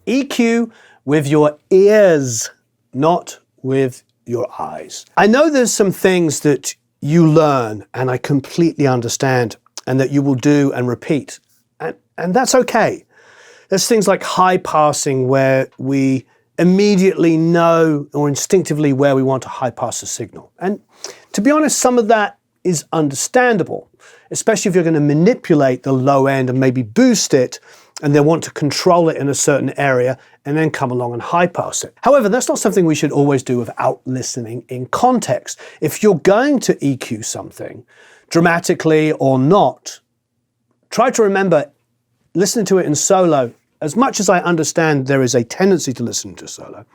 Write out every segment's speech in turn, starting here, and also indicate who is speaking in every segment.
Speaker 1: EQ with your ears, not with your eyes. I know there's some things that you learn, and I completely understand, and that you will do and repeat, and that's okay. There's things like high passing where we immediately know or instinctively where we want to high pass a signal. And to be honest, some of that is understandable, especially if you're going to manipulate the low end and maybe boost it and then want to control it in a certain area and then come along and high pass it. However, that's not something we should always do without listening in context. If you're going to EQ something, dramatically or not, try to remember listening to it in solo, as much as I understand there is a tendency to listen to solo,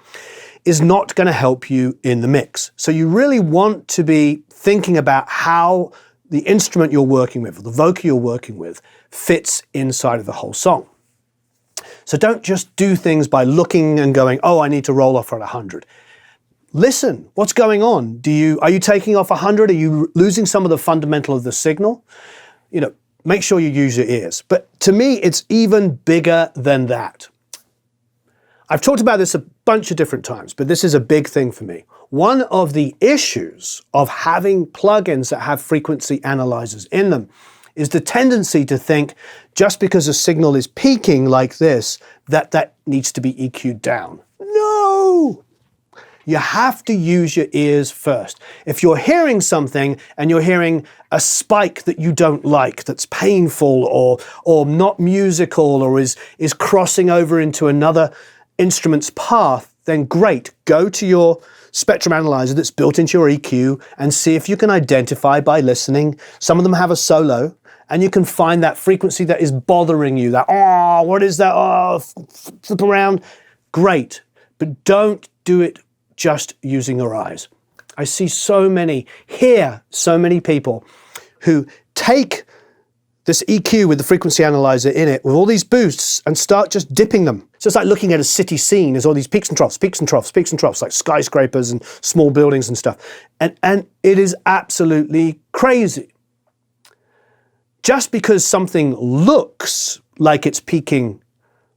Speaker 1: is not going to help you in the mix. So you really want to be thinking about how the instrument you're working with, or the vocal you're working with, fits inside of the whole song. So don't just do things by looking and going, oh, I need to roll off at 100. Listen, what's going on? Are you taking off 100? Are you losing some of the fundamental of the signal? Make sure you use your ears. But to me, it's even bigger than that. I've talked about this a bunch of different times, but this is a big thing for me. One of the issues of having plugins that have frequency analyzers in them is the tendency to think just because a signal is peaking like this, that needs to be EQ'd down. No! You have to use your ears first. If you're hearing something and you're hearing a spike that you don't like, that's painful or not musical or is crossing over into another instrument's path, then great, go to your spectrum analyzer that's built into your EQ and see if you can identify by listening. Some of them have a solo, and you can find that frequency that is bothering you, that, oh, what is that? Oh, flip around. Great, but don't do it just using your eyes. I see so many people who take this EQ with the frequency analyzer in it, with all these boosts, and start just dipping them. So it's like looking at a city scene. There's all these peaks and troughs, peaks and troughs, peaks and troughs, like skyscrapers and small buildings and stuff. And it is absolutely crazy. Just because something looks like it's peaking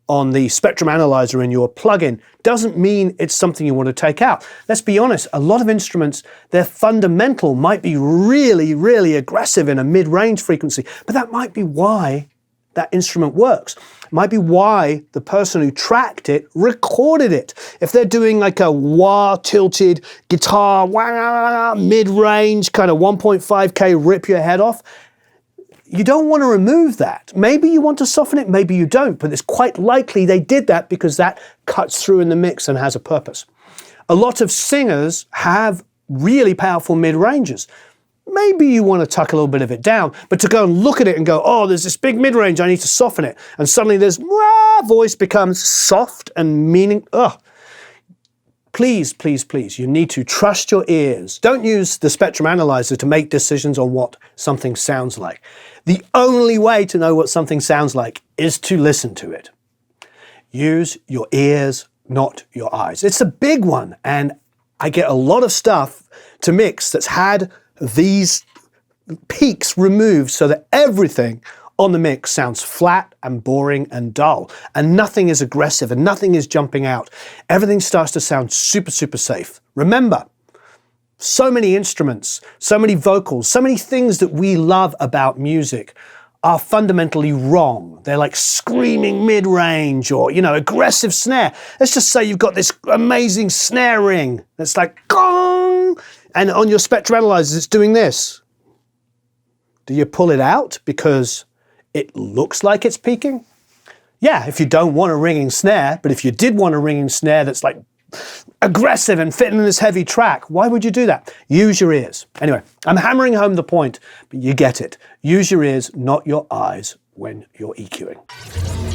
Speaker 1: on the spectrum analyzer in your plugin doesn't mean it's something you want to take out. Let's be honest, a lot of instruments, their fundamental might be really, really aggressive in a mid-range frequency, but that might be why that instrument works. It might be why the person who tracked it recorded it. If they're doing like a wah tilted guitar, wah, mid-range, kind of 1.5K rip your head off, you don't want to remove that. Maybe you want to soften it, maybe you don't, but it's quite likely they did that because that cuts through in the mix and has a purpose. A lot of singers have really powerful mid-ranges. Maybe you want to tuck a little bit of it down, but to go and look at it and go, oh, there's this big mid-range, I need to soften it. And suddenly this voice becomes soft and meaning, Please, please, please, you need to trust your ears. Don't use the spectrum analyzer to make decisions on what something sounds like. The only way to know what something sounds like is to listen to it. Use your ears, not your eyes. It's a big one, and I get a lot of stuff to mix that's had these peaks removed so that everything on the mix sounds flat and boring and dull, and nothing is aggressive and nothing is jumping out. Everything starts to sound super, super safe. Remember, so many instruments, so many vocals, so many things that we love about music are fundamentally wrong. They're like screaming mid-range or, aggressive snare. Let's just say you've got this amazing snare ring that's like gong, and on your spectrum analyzers it's doing this. Do you pull it out because it looks like it's peaking? Yeah, if you don't want a ringing snare, but if you did want a ringing snare that's like aggressive and fitting in this heavy track, why would you do that? Use your ears. Anyway, I'm hammering home the point, but you get it. Use your ears, not your eyes, when you're EQing.